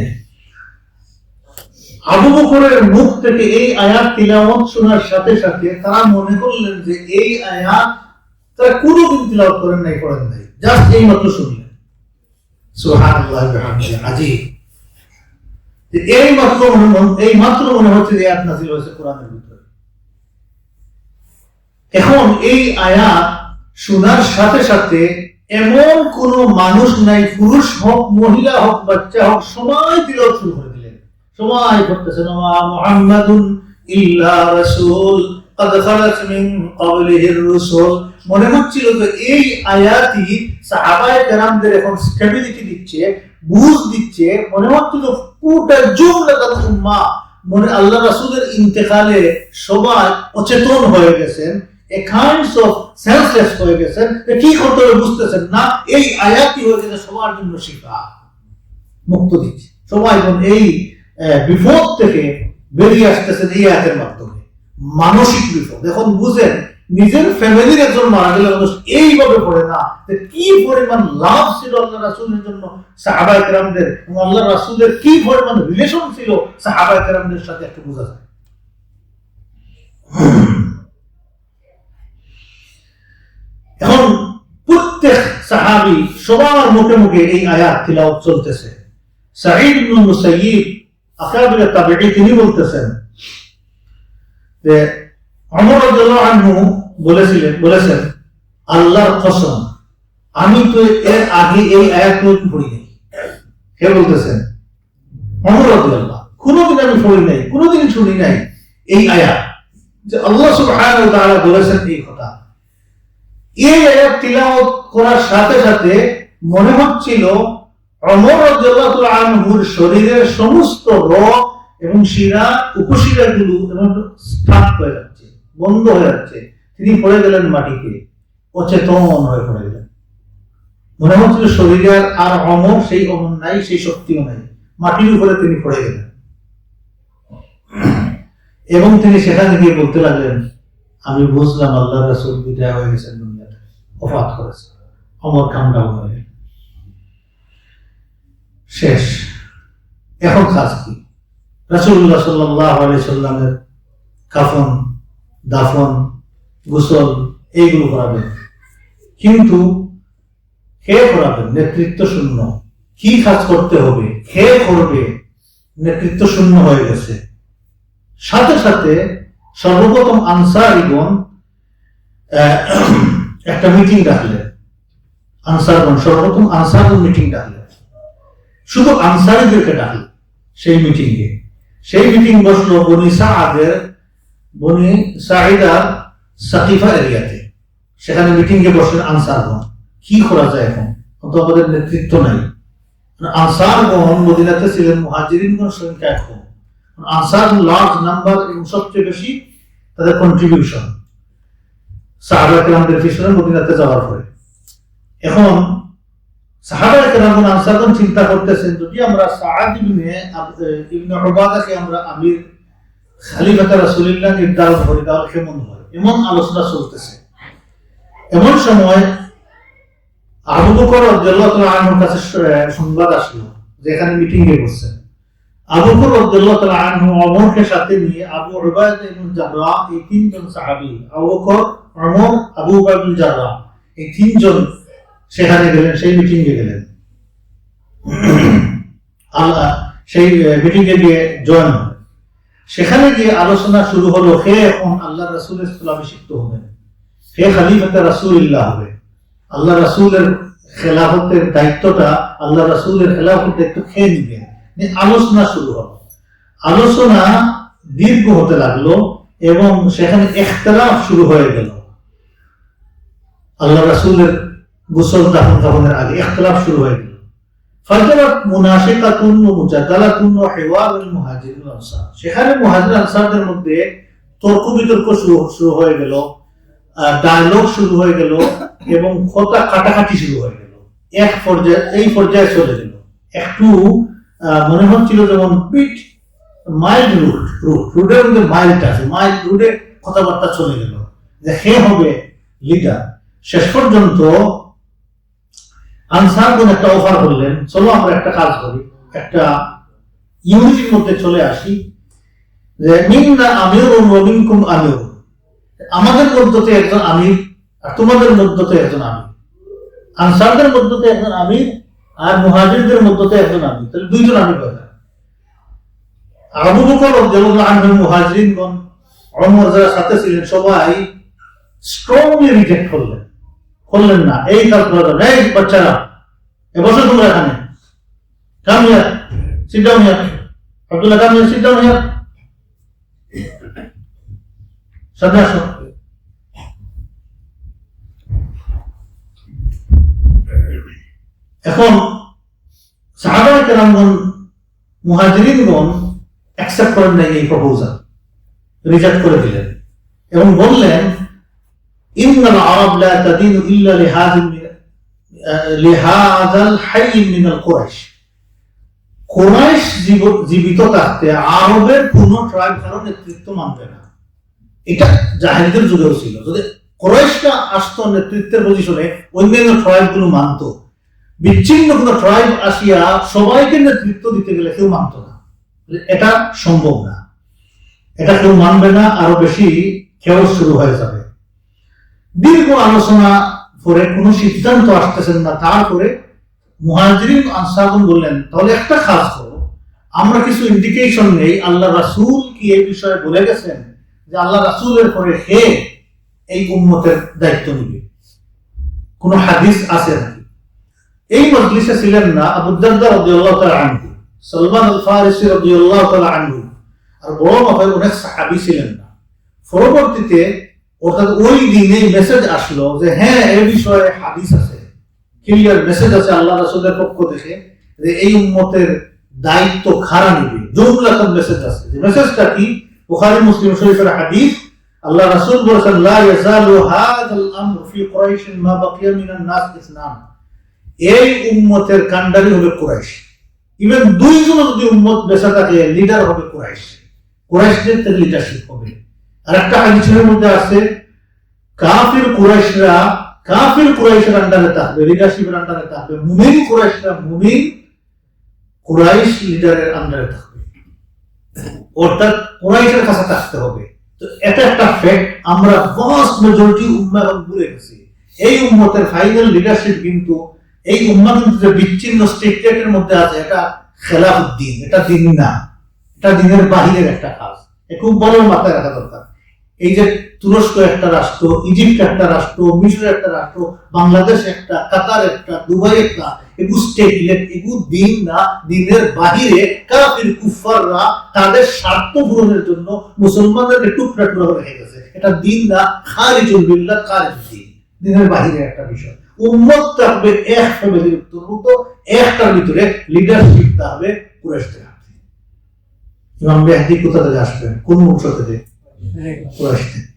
S1: আবু বকরের মুখ থেকে এই আয়াত তিলাওয়াত শোনার সাথে সাথে তারা মনে করলেন যে এই আয়াত তারা কোনোদিন তিলাওয়াত করেন নাই, পড়েন নাই, জাস্ট এই মাত্র শুনলেন। সুবহানাল্লাহ ওয়া বিহামদিহি, আজীব। এই মাত্র মনে হচ্ছে যে আয়াত নাযিল হয়েছে কোরআনের ভিতরে। এখন এই আয়াত শোনার সাথে সাথে এমন কোন মানুষ নাই, পুরুষ হোক মহিলা হোক বাচ্চা হোক, সবাই তিলাওয়াত শুরু করে দিলেন, সবাই পড়তেছেন ওয়া মুহাম্মাদুন ইল্লা রাসূল قد خلت من قبله الرسل। মনে হচ্ছিল যে এই আয়াতই সাহাবায়ে কেরামদের এখন স্টেবিলিটি দিচ্ছে, বুঝ দিচ্ছে। মনে হচ্ছিল পুরোটা জুমলাতুল উম্মাহ, মনে আল্লাহ রাসূলের ইন্তেকালে সবাই অচেতন হয়ে গেছেন, এ কাইন্ডস অফ সেন্সলেস হয়ে গেছেন, কি করতে হবে বুঝতেছেন না। এই আয়াতই হয়ে গেছে সবার জন্য শিফা, মুক্ত দিচ্ছে। সবাই এই বিপদ থেকে বেরিয়ে আসতেছেন এই আয়াতের মাধ্যমে। মানসিক বিপদ এখন বুঝেন, নিজের ফ্যামিলির একজন মারা গেলে মানুষ এইভাবে পড়ে না, কি পরিমাণ লাভ ছিল আল্লাহ রাসূলের জন্য সাহাবায়ে কেরামদের, এবং আল্লাহ রাসূলের কি পরিমাণ রিলেশন ছিল সাহাবায়ে কেরামদের সাথে, একটু বোঝা যায়। এখন প্রত্যেক সাহাবী সবার মুখে মুখে এই আয়াত তিলাওয়াত চলতেছে। সাঈদ ইবনে মুসাইয়িব আকাবির তাবেঈ, তিনি বলতেছেন যে ওমর রাদিয়াল্লাহু আনহু বলেছেন আল্লাহর কসম আমি তো এর আগে এই আয়াতগুলো পড়ি নাই। কে বলতেছেন? ওমর রাদিয়াল্লাহু, কোনোদিন আমি পড়ি নাই, কোনোদিন শুনি নাই এই আয়াত যে আল্লাহ সুবহানাহু ওয়া তাআলা বলেছেন এই কথা। এই আয়াত তিলাওয়াত করার সাথে সাথে মনে হচ্ছিল ওমর রাদিয়াল্লাহু আনহুর শরীরের সমস্ত রগ এবং শিরা, উপশিরাগুলো স্টাক হয়ে যাচ্ছে, বন্ধ হয়ে যাচ্ছে। তিনি পড়ে গেলেন মাটিতে, অচেতন হয়ে পড়ে গেলেন। মনে হচ্ছিল শরীরের আর অমর, সেই অমর নাই, সেই শক্তিও নাই, মাটির উপরে তিনি পড়ে গেলেন। এবং তিনি সেখানে গিয়ে বলতে লাগলেন, আমি বুঝলাম আল্লাহ রাসূল বিদায় হয়ে গেছেন, দুনিয়াতে ওফাত করেছেন, অমর কামড়া হয়ে গেল, শেষ। এখন কাজ কি? রাসূলুল্লাহ সাল্লাল্লাহু আলাইহি সাল্লামের কাফন, দাফন, গোসল এইগুলো করাবেন, কিন্তু কে করাবেন? নেতৃত্ব শূন্য। কি কাজ করতে হবে, কে করবে? নেতৃত্ব শূন্য হয়ে গেছে। সাথে সাথে সর্বপ্রথম আনসারীগণ একটা মিটিং ডাকলেন। সর্বপ্রথম আনসারগণ মিটিং ডাকলেন, শুধু আনসারীদেরকে ডাকলেন সেই মিটিংয়ে। সেই মিটিং বসলো বনি সাঈদার সাকিফা এরিয়াতে। সেখানে মিটিংয়ে বসলেন আনসারগণ। কি করা যায় এখন? তো আমাদের নেতৃত্ব নাই। আনসারগণ মদিনাতে ছিলেন, মুহাজিরিনগণ সংখ্যা কম, আনসার লার্জ নাম্বার এবং সবচেয়ে বেশি তাদের কন্ট্রিবিউশন সাহাবায়ে কেরামদের পিছনে মদিনাতে যাওয়ার পরে। এখন সাহাবায়ে কেরাম আনসারগণ চিন্তা করতেছেন, যদি আমরা সাআদ ইবনে উবাদাকে আমরা আমির খলিফাতে রাসূলুল্লাহ নির্ধারণ করি তাহলে কেমন হয়? এমন আলোচনা চলতেছে। এমন সময় আবু বকর রাদিয়াল্লাহু তাআলা আনহুর কাছে সংবাদ আসলো যে এখানে মিটিং এ বসছেন। আবু বকর রাদিয়াল্লাহু তাআলা আনহু ওমরকে সাথে নিয়ে আবু উবাইদা ইবনে জাররাহ, এই তিনজন সাহাবী, আবু বকর, ওমর, আবু উবাইদা ইবনে জাররাহ, এই তিনজন সেখানে গেলেন, সেই মিটিং এ গেলেন। সেই মিটিং এ গিয়ে জয়েন হলেন। সেখানে গিয়ে আলোচনা শুরু হলো, কে এখন আল্লাহ রাসূলের স্থলাভিষিক্ত হবেন, কে খলিফাতে রাসূলুল্লাহ হবে, আল্লাহ রাসূলের খেলাফতের দায়িত্বটা, আল্লাহ রাসূলের খেলাফতের দায়িত্ব কে নেবেন। আলোচনা শুরু হলো। আলোচনা দীর্ঘ হতে লাগলো এবং সেখানে ইখতিলাফ শুরু হয়ে গেল। আল্লাহ রাসূলের গোসল দাফন কাফনের আগে ইখতিলাফ শুরু হয়ে গেল। ফাজরাত মুনাশিকাতুন ওয়া মুজাদালাতুন ওয়া হিওয়ারুল মুহাজিরিন ওয়াল আনসার। সেখানে মুহাজির আনসারদের মধ্যে তর্ক বিতর্ক শুরু হয়ে গেল, ডায়লগ শুরু হয়ে গেল এবং কথা কাটাকাটি শুরু হয়ে গেল। এই পর্যায়ে চলে গেল। একটু মনে হচ্ছিল যেমন পিট মাইল্ড রুটের মধ্যে মাইল্ড আছে, মাইল্ড রুটে কথাবার্তা চলে গেল যে কে হবে লিডার। শেষ পর্যন্ত আনসারগণ একটা অফার করলেন, চলো আমরা একটা কাজ করি, একটা ইউনিটির মধ্যে চলে আসি যে মিন্না আমিরুন ওয়া মিনকুম আমির, আমাদের মধ্যে একজন আমির আর তোমাদের মধ্যে একজন আমির, আনসারদের মধ্যে একজন আমির আর মুহাজিরদের মধ্যে একজন আমির, তাহলে দুইজন আমির হয়ে যায়। আবু বকর রাদিয়াল্লাহু আনহু মুহাজিরিনগণ ওমর যারা সাথে ছিলেন সবাই স্ট্রংলি রিজেক্ট করলেন না, এই কাজ করা যাবে, এই বাচ্চারা এবছর তোমরা এখানে come here, sit down here, Abdullah come here, sit down here, সামনে আসো। এখন সাহাবায়ে কেরামগণ মুহাজিরিনগণ অ্যাকসেপ্ট করেন নাই এই প্রপোজাল, রিজেক্ট করে দিলেন এবং বললেন ইন্নাল আরাব লা তাদিনু ইল্লা লিহাযাল হাই মিনাল কুরাইশ, কুরাইশ জীবিত থাকতে আরবের কোন ট্রাইব কারো নেতৃত্ব মানবে না। এটা জাহেলিদের যুগেও ছিল, যদি কুরাইশরা আসতো নেতৃত্বের পজিশনে অন্যান্য ট্রাইব গুলো মানত, বিচ্ছিন্ন কোন ট্রাইব আসিয়া সবাইকে নেতৃত্ব দিতে গেলে কেউ মানত না, এটা সম্ভব না, এটা কেউ মানবে না, আরো বেশি কেউ শুরু হয়ে যাবে। দীর্ঘ আলোচনা করে কোনো সিদ্ধান্ত আসতেছেন না, তারপরে মুহাজিরিন আনসারগণ বললেন তাহলে একটা কাজ করো, আমরা কিছু ইন্ডিকেশন নেই আল্লাহ রাসূল কি এই বিষয়ে বলে গেছেন যে আল্লাহ রাসূলের পরে হে এই উম্মতের দায়িত্ব নিবে, কোন হাদিস আছে নাকি? এই মজলিসে ছিলেন না আবু দারদা রাদিয়াল্লাহু তাআলা আনহু, সালমান আল ফারিসি রাদিয়াল্লাহু তাআলা আনহু, আর বড় মাপের অনেক সাহাবী ছিলেন না। পরবর্তীতে অর্থাৎ ওই দিনে মেসেজ আসলো যে হ্যাঁ এই বিষয়ে হাদিস আছে, ক্লিয়ার মেসেজ আছে আল্লাহ রাসূলের পক্ষ থেকে যে এই উম্মতের দায়িত্ব খারা নিবে, জুমলাতান মেসেজ আছে। যে মেসেজটা কি? বুখারী মুসলিম শরীফের হাদিস, আল্লাহ রাসূল বলেছেন লা ইয়াজালু হাযাল আমর ফি কুরাইশ মা বাকিয়া মিনান নাস ইসনান, এই উম্মতের কান্ডারি হবে কুরাইশ, ইভেন দুইজন যদি উম্মত বেঁচে থাকে লিডার হবে কুরাইশ, কুরাইশদের থেকে লিডারশিপ হবে। আর একটা হাদিসের মধ্যে আছে কাফির কুরাইশের আন্ডারে থাকবে, লিডারশিপের আন্ডারে থাকবে, মুমিন কুরাইশরা মুমিন কুরাইশ লিডারের আন্ডারে থাকবে, অর্থাৎ কুরাইশের কাছে থাকতে হবে। তো এটা একটা ফ্যাক্ট, আমরা ভাস্ট মেজরিটি উম্মাহ ভুলে গেছি। এই উম্মতের ফাইনাল লিডারশিপ কিন্তু এই উম্মাহ কিন্তু যে বিচ্ছিন্ন স্টেটের মধ্যে আছে, এটা খেলাফুদ্দিন, এটা দিন না, এটা দিনের বাহিরের একটা কাজ, খুব বড় মাথায় রাখা দরকার। এই যে তুরস্ক একটা রাষ্ট্র, ইজিপ্ট একটা রাষ্ট্র, মিশর একটা রাষ্ট্র, বাংলাদেশ একটা, কাতার একটা, দুবাই একটা, এগুলো স্টেটলেট, এগুলো দিন না, দিনের বাহিরে কাফির কুফাররা তাদের স্বার্থ পূরণের জন্য মুসলমানদের টুকরা টুকরা রেখে গেছে, এটা দিন না, খারিজুল বিল্লাহ, খারিজ দিন, দিনের বাহিরে একটা বিষয়। উম্মত থাকবে এক ফ্যামিলির অন্তর্ভুক্ত, একটার ভিতরে লিডারশিপ থাকবে কুরাইশদের হাতে। ইমাম মেহদী কোথা থেকে আসবেন? কোন বংশ থেকে? কুরাইশ থেকে,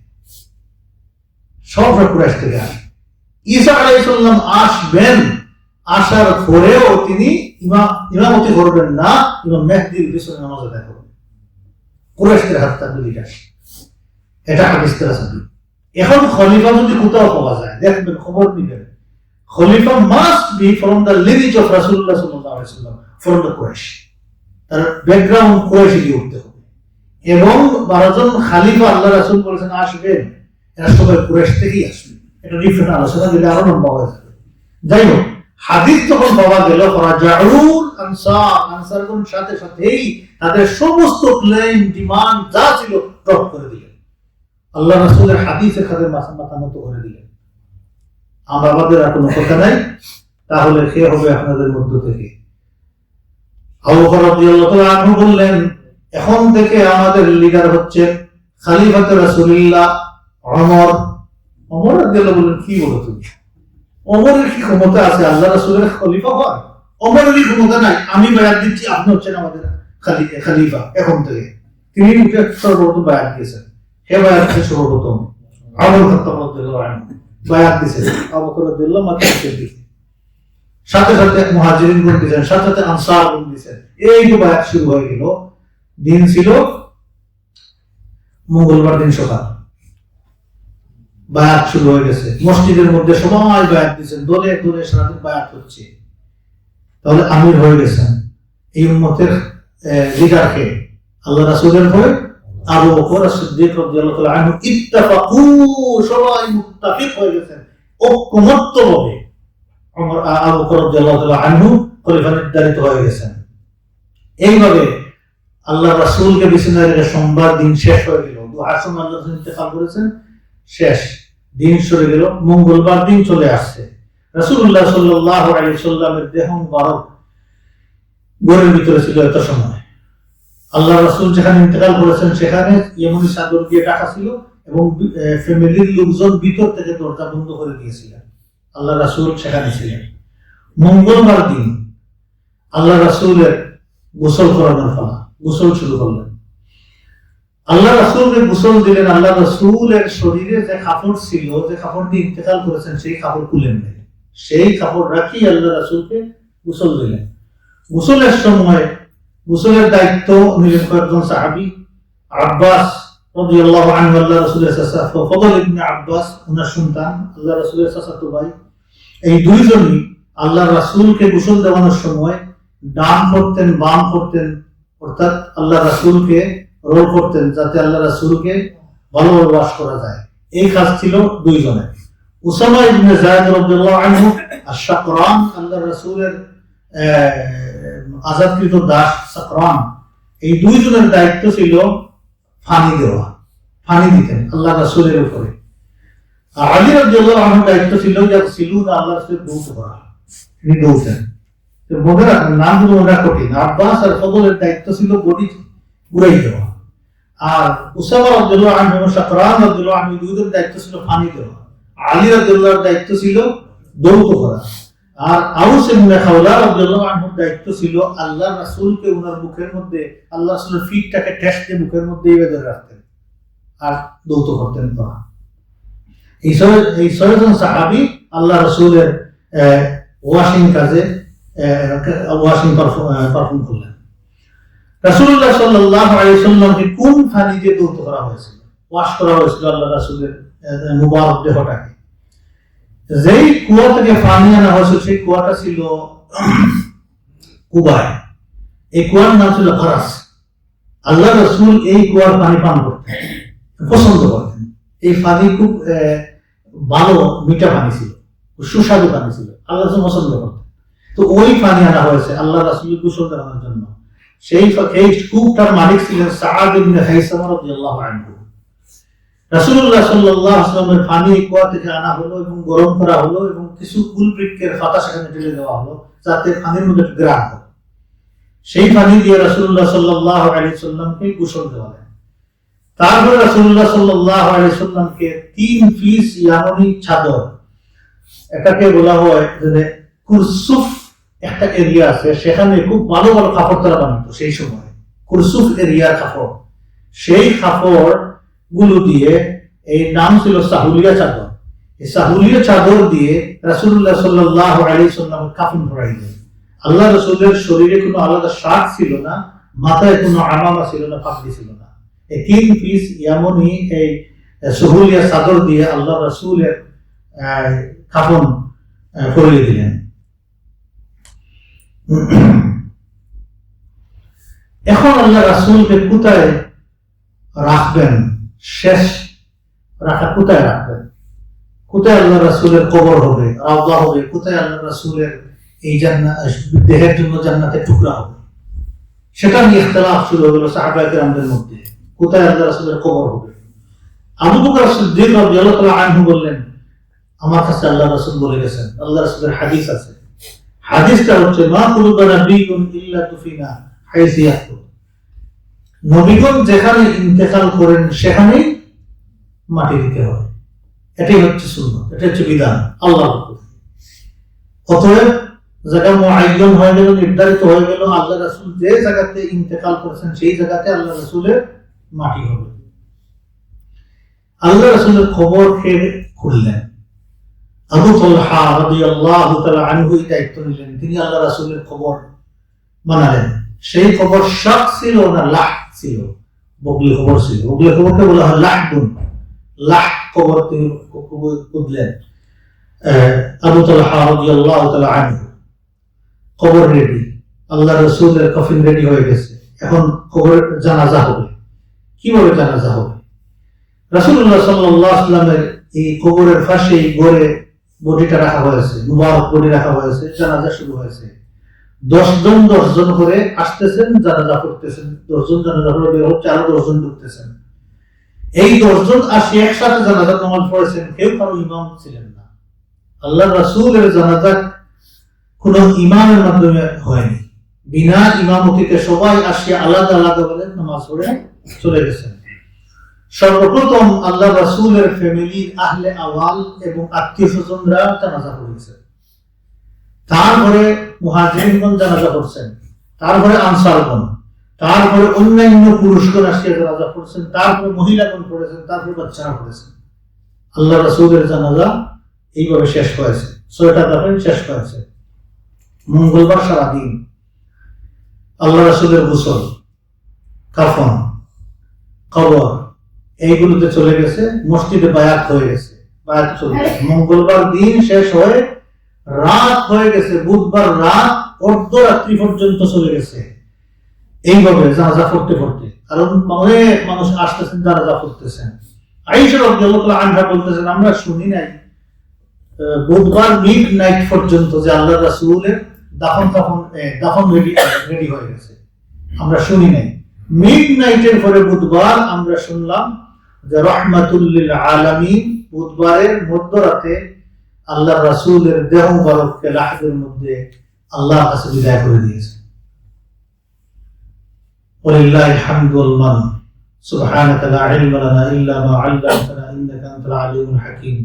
S1: সব কুরাইশ থেকে আসবেন। ঈসা আলাইহিস সালাম আসবেন, আসার পরেও তিনি ইমামতি করবেন না, ইমাম মেহদীর পিছনে নামাজ আদায় করবেন, কুরাইশদের হাত থাকবে লিডারশিপ, এটা হাদিস দ্বারা সাবিত। এখন খলিফা যদি কোথাও পাওয়া যায়, দেখবেন, খবর নিবেন, খলিফা must be from the lineage of রাসূলুল্লাহ সাল্লাল্লাহু আলাইহি ওয়াসাল্লাম, ফ্রম দ্য কুরাইশ, তার ব্যাকগ্রাউন্ড কুরাইশি দিয়ে উঠতে হবে। এবং 12 জন খলিফা আল্লাহ রাসূল বলেছেন আসবেন, এরা সবাই কুরাইশ থেকেই আসবে। এটা ডিফারেন্ট আলোচনা দিলে আরো লম্বা হয়ে যাবে। যাই হোক, হাদিস যখন পাওয়া গেল, ফারাজাউল আনসারগণ সাথে সাথেই তাদের সমস্ত ক্লেম ডিমান্ড যা ছিল ড্রপ করে দিলেন, আল্লাহ রাসূলের হাদিসের কাছে মাথা নত করে দিলেন। আমাদের আর কোনো কথা নাই, তাহলে সে হবে আপনাদের মধ্য থেকে। আবু বকর রাদিয়াল্লাহু তাআলা আনহু বললেন এখন থেকে আমাদের লিডার হচ্ছে খলিফাতুর রাসূলুল্লাহ ওমর। ওমর রাদিয়াল্লাহু বললেন কি বলো তুমি? ওমরের কি ক্ষমতা আছে আল্লাহ রাসূলের খলিফা হওয়ার? ওমরের কি ক্ষমতা নাই? আমি বায়াত দিচ্ছি, আপনি হচ্ছেন আমাদের খলিফা এখন থেকে। তিনি সর্বপ্রথম বায়াত দিয়েছেন, হে বায়াত দিয়েছেন সর্বপ্রথম ওমর খাত্তাব রাদিয়াল্লাহু আনহু বায়াত দিয়েছেন, আবু বকর রাদিয়াল্লাহু মাথায় দিয়েছেন, সাথে সাথে মুহাজিরিনগণ দিয়েছেন, সাথে সাথে আনসারগণ দিয়েছেন। এই যে বায়াত শুরু হয়ে গেল। দিন ছিল মঙ্গলবার দিন সকাল, বায়াত শুরু হয়ে গেছে, মসজিদের মধ্যে সবাই বায়াত দিয়েছেন, দলে দলে সারাদিন বায়াত হচ্ছে। তাহলে আমির হয়ে গেছেন, এই উম্মতের লিডারকে আল্লাহ রাসূলের পরে আবু বকর সিদ্দিক রাদিয়াল্লাহু তাআলা আনহু ইত্তাফাকু, সবাই মুত্তাফিক হয়ে গেছেন ঐক্যমত্যভাবে আবু বকর রাদিয়াল্লাহু তাআলা আনহু খলিফা নির্ধারিত হয়ে গেছেন। এইভাবে আল্লাহ রাসূলকে বিছানায় রেখে সোমবার দিন শেষ হয়ে গেল, দুহার সময় আল্লাহ রাসূল ইন্তেকাল করেছেন, শেষ দিন সরে গেল, মঙ্গলবার দিন চলে আসছে। রাসূলুল্লাহ সাল্লাল্লাহু আলাইহি ওয়াসাল্লামের দেহ মুবারক ঘরের ভিতরে ছিল এত সময়। আল্লাহ রাসূল যেখানে ইন্তেকাল করেছেন সেখানে ইয়েমনি চাদর দিয়ে ঢাকা ছিল এবং ফ্যামিলির লোকজন ভিতর থেকে দরজা বন্ধ করে দিয়েছিলেন। আল্লাহ রাসূল সেখানে ছিলেন। মঙ্গলবার দিন আল্লাহ রাসূলের গোসল করানোর পালা, গোসল শুরু করলেন। আল্লাহ রাসূলকে গোসল দিলেন। আল্লাহ রাসূলের শরীরে যে কাপড় ছিল, যে কাপড় দিয়ে ইন্তেকাল করেছেন, সেই কাপড় খুলেন নাই, সেই কাপড় রাখি আল্লাহ রাসূলকে গোসল দিলেন। গোসলের সময় গোসলের দায়িত্ব নিলেন কয়েকজন সাহাবী। আব্বাস রাদিয়াল্লাহু আনহু, আল্লাহ রাসূলের চাচা, ফদল ইবনে আব্বাস ওনার সন্তান, আল্লাহ রাসূলের চাচাতো ভাই, এই দুইজনই আল্লাহ রাসূলকে গোসল দেওয়ানোর সময় ডান করতেন, বাম করতেন, অর্থাৎ আল্লাহ রাসূলকে রোল করতেন যাতে আল্লাহ রাসূলকে ভালোভাবে ওয়াশ করা যায়। এই কাজ ছিল দুইজনের। উসামা ইবনে যায়েদ রাদিয়াল্লাহু আনহু আশ-শাকরান, আল্লাহ রাসূলের আজাদকৃত দাস সাকরান, এই দুইজনের দায়িত্ব ছিল পানি দেওয়া, পানি দিতেন আল্লাহ রাসূলের উপরে। আলী রাদিয়াল্লাহু আনহুর দায়িত্ব ছিল আল্লাহ রাসূলের দৌত করা, তিনি দৌতেন। মনে রাখেন, নামগুলো মনে রাখা কঠিন। আব্বাস আর ফদলের দায়িত্ব ছিল বডি ঘুরাই দেওয়া, আর উসামা রাদিয়াল্লাহু আনহু, শাকরান রাদিয়াল্লাহু আনহু, দুইজনের দায়িত্ব ছিল পানি দেওয়া। আলী রাদিয়াল্লাহুর দায়িত্ব ছিল দৌত করা। আর আউস ইবনে খাওলা রাদিয়াল্লাহু আনহুর দায়িত্ব ছিল আল্লাহ রাসূলকে ওনার মুখের মধ্যে, আল্লাহ রাসূলের ফিটটাকে ঠেস দিয়ে মুখের মধ্যে ধরে রাখতেন আর দৌত করতেন। এই ছয়জন সাহাবী আল্লাহ রাসূলের ওয়াশিং কাজে ওয়াশিং পারফর্ম করলেন। রাসূলুল্লাহ সাল্লাল্লাহু আলাইহি ওয়াসাল্লামকে কোন পানি দিয়ে দৌত করা হয়েছিল, ওয়াশ করা হয়েছিল আল্লাহ রাসূলের মুবারক দেহটাকে? যেই কুয়া থেকে পানি আনা হয়েছিল সেই কুয়াটা ছিল কুবায়। এই কুয়ার নাম ছিল ফারাস। আল্লাহ রাসূল এই কুয়ার পানি পান করতেন, পছন্দ করতেন। এই পানি খুব ভালো মিঠা পানি ছিল, সুস্বাদু পানি ছিল, আল্লাহ রাসূল পছন্দ করতেন। তো ওই পানি আনা হয়েছে আল্লাহ রাসূল গোসল দেওয়ার জন্য। সেই কূপটার মালিক ছিলেন সাআদ ইবনে হাইসামা রাদিয়াল্লাহু আনহু। রাসূলুল্লাহ সাল্লাল্লাহু আলাইহি ওয়াসাল্লামের পানি কুয়া থেকে আনা হলো এবং গরম করা হলো এবং কিছু ফুলবৃক্ষের পাতা সেখানে ঢেলে দেওয়া হলো যাতে পানির মধ্যে গ্রান হয়। সেই পানি দিয়ে রাসূলুল্লাহ সাল্লাল্লাহু আলাইহি ওয়াসাল্লামকে গোসল দেওয়ালেন। তারপরে রাসূলুল্লাহ সাল্লাল্লাহু আলাইহি ওয়াসাল্লামকে 3 পিস ইয়ামানি চাদর, এটাকে বলা হয় যে কুরসুফ, একটা এরিয়া আছে সেখানে খুব ভালো ভালো কাপড় তারা বানাতো সেই সময়, কুরসুফ এরিয়ার কাপড়, সেই কাপড় গুলো দিয়ে, এই নাম ছিল সাহুলিয়া চাদর, এই সাহুলিয়া চাদর দিয়ে রাসূলুল্লাহ সাল্লাল্লাহু আলাইহি ওয়াসাল্লাম কাফন পরাইলেন। আল্লাহ রাসূলের শরীরে কোনো আলাদা শার্ট ছিল না, মাথায় কোনো আমামা ছিল না, পাগড়ি ছিল না। এই 3 পিস ইয়ামানি এই সাহুলিয়া চাদর দিয়ে আল্লাহ রাসূলের কাফন পরিয়ে দিলেন। এখন আল্লাহ রাসূলকে কোথায় রাখবেন, শেষ রাখা কোথায় রাখবেন, কোথায় আল্লাহ রাসূলের কবর হবে, রাওযা হবে, কোথায় আল্লাহ রাসূলের এই দেহের জন্য জান্নাতের টুকরা হবে, সেটা নিয়ে ইখতিলাফ শুরু হলো সাহাবায়ে কেরামদের মধ্যে, কোথায় আল্লাহ রাসূলের কবর হবে। আবু বকর সিদ্দিক রাদিয়াল্লাহু তাআলা আনহু বললেন, আমার কাছে আল্লাহ রাসূল বলে গেছেন, আল্লাহ রাসূলের হাদিস আছে, হাদিসটা হচ্ছে মা কুলুবা নাবিয়্যুন ইল্লা তুফিনা হাইসিয়াতু, নবীগণ যেখানে ইন্তেকাল করেন সেখানেই মাটি দিতে হয়, এটাই হচ্ছে সুন্নাত, এটা হচ্ছে বিধান আল্লাহর পক্ষ থেকে। অতএব জায়গা মুআয়্যান হয়ে গেল, নির্ধারিত হয়ে গেল, আল্লাহ রাসূল যে জায়গাতে ইন্তেকাল করেছেন সেই জায়গাতে আল্লাহ রাসূলের মাটি হবে। আল্লাহ রাসূলের খবর খেয়ে খুললেন। আবু তালহা রাদিয়াল্লাহু তাআলা আনহু এই দায়িত্ব নিলেন, তিনি আল্লাহ রাসূলের খবর বানালেন। সেই খবর শাক ছিল না লাহ ছিল, বগলি খবর ছিল। বগলি খবরকে বলা হয় লাহবুন, লাহ খবর তিনি খুঁজলেন। আবু তালহা রাদিয়াল্লাহু তাআলা আনহু খবর রেডি, আল্লাহ রাসূলের কফিন রেডি হয়ে গেছে, এখন খবর জানাজা হবে। কিভাবে জানাজা হবে। রাসূলুল্লাহ সাল্লাল্লাহু আলাইহি ওয়াসাল্লামের এই কবরের পাশে গড়ে বডিটা রাখা হয়েছে, মুবারক বডি রাখা হয়েছে, জানাজা শুরু হয়েছে। 10 জন করে আসতেছেন, জানাজা করতেছেন। 10 জন জানাজা করে বের হচ্ছে, আরো 10 জন ঢুকতেছেন। এই 10 জন আসি একসাথে জানাজার নামাজ পড়েছেন, কেউ কারো ইমাম ছিলেন না। আল্লাহ রাসূলের জানাজা কোন ইমামের মাধ্যমে হয়নি, বিনা ইমামতিতে সবাই আসিয়া আলাদা আলাদা করে নামাজ পড়ে চলে গেছেন। সর্বপ্রথম আল্লাহ রাসূলের ফ্যামিলির আহলে আওয়াল এবং আত্মীয় স্বজনরা জানাজা পড়েছে, তারপরে মুহাজিরিনগণ জানাজা পড়ছেন, তারপরে আনসারগণ, তারপরে অন্যান্য পুরুষগণ আসিয়া জানাজা পড়ছেন, তারপরে মহিলাগণ পড়েছেন, তারপরে বাচ্চারা পড়েছেন। আল্লাহ রাসূলের জানাজা এইভাবে শেষ হয়েছে, 6টা দফায় শেষ হয়েছে। মঙ্গলবার সারাদিন আল্লাহ রাসূলের গোসল, কাফন, কবর এইগুলোতে চলে গেছে, মসজিদে বায়াত হয়ে গেছে, বায়াত চলে গেছে। মঙ্গলবার দিন শেষ হয়ে রাত হয়ে গেছে, বুধবার রাত অর্ধরাত্রি পর্যন্ত চলে গেছে। এইভাবে জানাজা পড়তে পড়তে, কারণ অনেক মানুষ আসতেছেন, জানাজা পড়তেছেন। আয়েশা রাদিয়াল্লাহু তাআলা আনহা বলতেছেন, আমরা শুনি নাই বুধবার মিড নাইট পর্যন্ত যে আল্লাহ রাসূলের দাফন রেডি হয়ে গেছে, আমরা শুনি নাই। মিড নাইটের পরে বুধবার আমরা শুনলাম যে রাহমাতুল লিল আলামিন, বুধবারের মধ্যরাতে আল্লাহ রাসূলের দেহ মুবারককে লাহদের মধ্যে আল্লাহর কাছে বিদায় করে দিয়েছে। ওয়ালিল্লাহিল হামদু ওয়াল মান, সুবহানাকা লা ইলমা লানা ইল্লা মা 'আল্লামতানা ইন্নাকা আনতাল আলিমুল হাকীম।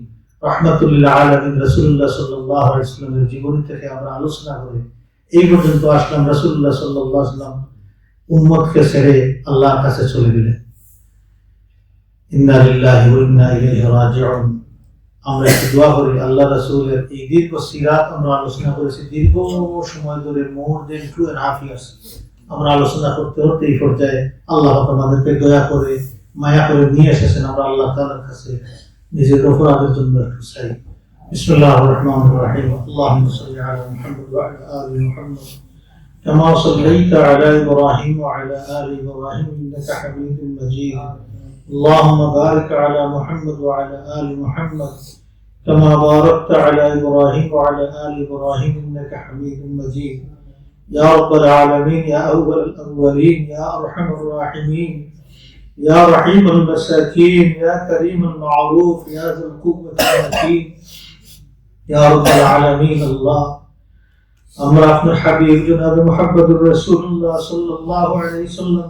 S1: রাহমাতুল লিল আলামিন রাসূলুল্লাহ সাল্লাল্লাহু আলাইহি ওয়াসাল্লামের জীবনী থেকে আমরা আলোচনা করে এই পর্যন্ত আসলাম। রাসূলুল্লাহ সাল্লাল্লাহু আলাইহি ওয়াসাল্লাম উম্মতকে ছেড়ে আল্লাহর কাছে চলে গেলেন। ইন্না লিল্লাহি ওয়া ইন্না ইলাইহি রাজিউন। আমরা একটু দোয়া করি, আল্লাহ রাসূলের এই দীর্ঘ সিরাত আমরা আলোচনা করেছি, দীর্ঘ সময় ধরে, মোর দেন 2.5 ইয়ার্স আমরা আলোচনা করতে করতে এই পর্যায়ে আল্লাহ আমাদেরকে দয়া করে মায়া করে নিয়ে এসেছেন। আমরা আল্লাহ তাআলার কাছে নিজের অপরাধের জন্য একটু চাই। বিসমিল্লাহির রহমানির রহিম। আল্লাহুম্মা সাল্লি আলা মুহাম্মদ ওয়া আলা আলি মুহাম্মদ কামা সাল্লাইতা আলা ইব্রাহিম ওয়া আলা আলি ইব্রাহিম ইন্নাকা হামিদুম মাজিদ। اللهم بارك على محمد وعلى آل محمد كما باركت على إبراهيم وعلى آل إبراهيم إنك حميد مجيد. يا رب العالمين، يا أول الأولين، يا أرحم الراحمين، يا رحيم المساكين، يا كريم المعروف، يا ذا القوة المتين، يا رب العالمين। الله আমরা আপনার হাবিব জনাবে মুহাম্মদুর রাসূলুল্লাহ সাল্লাল্লাহু আলাইহি ওয়াসাল্লাম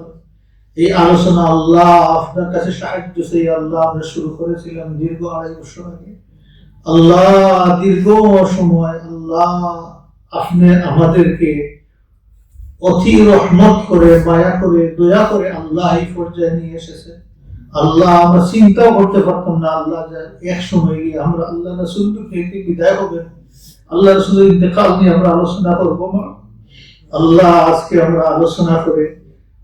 S1: এই আলোচনা আল্লাহ আপনার কাছে সাহায্য চেয়ে আল্লাহ আমরা শুরু করেছিলাম দীর্ঘ 2.5 বছর আগে। আল্লাহ দীর্ঘ সময় আল্লাহ আপনি আমাদেরকে অতি রহমত করে, মায়া করে, দয়া করে আল্লাহ এই পর্যায়ে নিয়ে এসেছে। আল্লাহ আমরা চিন্তাও করতে পারতাম না আল্লাহ এক সময় গিয়ে আমরা আল্লাহ রাসূল থেকে বিদায় হবেন, আল্লাহ রাসূলের ইন্তেকাল নিয়ে আমরা আলোচনা করব। আল্লাহ আজকে আমরা আলোচনা করে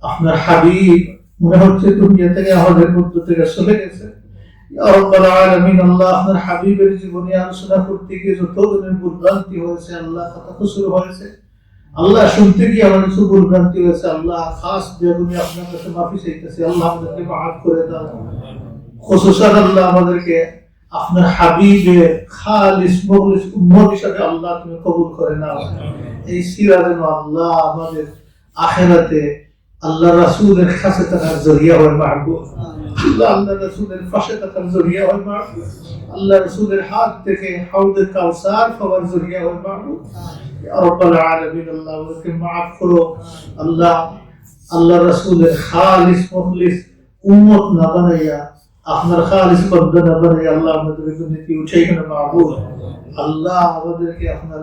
S1: আপনার হাবিব মনে হচ্ছে দুনিয়া থেকে আমাদের মধ্য থেকে চলে গেছে। ইয়া রাব্বাল আলামিন, আল্লাহ আপনার হাবিবের জীবনে আলোচনা করতে গিয়ে যত ধরনের ভুলভ্রান্তি হয়েছে, আল্লাহ কথা কসুর হয়েছে, আল্লাহ শুনতে গিয়ে আমাদের কিছু ভুলভ্রান্তি হয়েছে, আল্লাহ খাস বেগুনি আপনার কাছে মাফি চাইতেছি, আল্লাহ আমাদেরকে মাফ করে দাও। খুসুসান আল্লাহ আমাদেরকে আপনার হাবিবের খালিস মুখলিস উম্মত হিসেবে আল্লাহ তুমি কবুল করে নাও। এই সিরা যেন আল্লাহ আমাদের আখিরাতে আল্লাহ রাসূলের কাছে থাকার জরিয়া হয় মাহবুব, আল্লাহ রাসূলের পাশে থাকার জরিয়া হয় মাহবুব, আল্লাহ রাসূলের হাত থেকে হাউদে কাউসার খাওয়ার জরিয়া হয় মাহবুব। ইয়া রাব্বাল আলামিন, আল্লাহ আমাদেরকে মাফ করো। আল্লাহ রাসূলের খালিস মুখলিস উম্মত না বানাইয়া, আপনার খালিস বান্দা না বানাইয়া আল্লাহ আমাদেরকে দুনিয়াতে উঠাইয়া না মাহবুব। আল্লাহ আমাদেরকে আপনার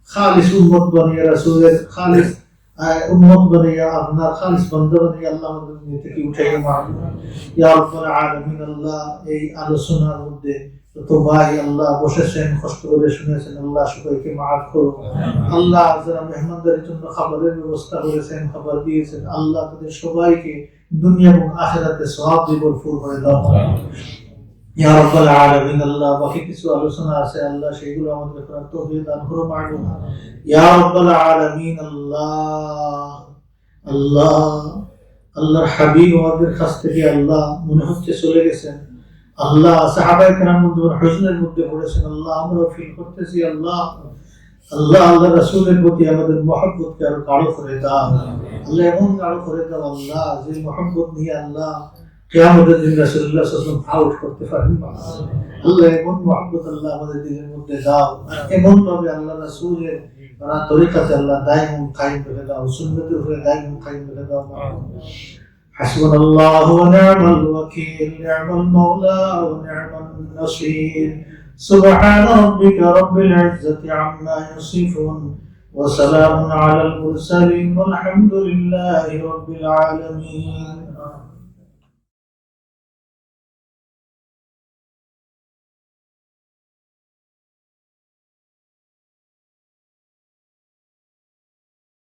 S1: খালিস উম্মত বানিয়ে, রাসূলের খালিস উম্মত বানিয়ে, আপনার খালিস বান্দা বানিয়ে আল্লাহ আমাদের দুনিয়া থেকে উঠাইয়া মাহবুব। ইয়া রাব্বাল আলামিন, আল্লাহ এই আলোচনার মধ্যে যত ভাই আল্লাহ বসেছেন, কষ্ট করে শুনেছেন, আল্লাহ সবাইকে মাফ করো। আল্লাহ যারা মেহমানদারির জন্য খাবারের ব্যবস্থা করেছেন, খাবার দিয়েছেন, আল্লাহ তাদের সবাইকে দুনিয়া এবং আখিরাতে সওয়াব দিয়ে ভরপুর করে দাও। ইয়া রাব্বাল আলামিন, আল্লাহ বাকি কিছু আলোচনা আছে আল্লাহ সেগুলো আমাদের করার তৌফিক দান করো মাহবুব। ইয়া রাব্বাল আলামিন, আল্লাহ আল্লাহর হাবিব আমাদের কাছ থেকে আল্লাহ মনে হচ্ছে চলে গেছেন। আল্লাহ সাহাবায়ে কেরাম হুজনের মধ্যে পড়েছেন। আল্লাহ আমরা ফিল করতেছি আল্লাহ আল্লাহ আল্লাহ রাসূলের প্রতি আমাদের মহব্বতকে আরো গাঢ় করে দাও। আল্লাহ এমন গাঢ় করে দাও আল্লাহ যে মহব্বত নিয়ে আল্লাহ কিয়ামতের দিন রাসূলুল্লাহ সাল্লাল্লাহু আলাইহি ওয়াসাল্লাম আউট করতে পারেন। আল্লাহ এমন মহব্বত আল্লাহ আমাদের দিলের মধ্যে দাও, এমন ভাবে আল্লাহ রাসূলের তরিকাতে আল্লাহ দায়ম কায়েম করে দাও, সুন্নতের উপরে দায়ম কায়েম করে দাও। হাসবুনাল্লাহু ওয়া নি'মাল ওয়াকিল, নি'মাল মাওলা ওয়া নি'মান নাসীর। سبحان ربك رب العزة عما يصفون وسلام على المرسلين والحمد لله رب العالمين.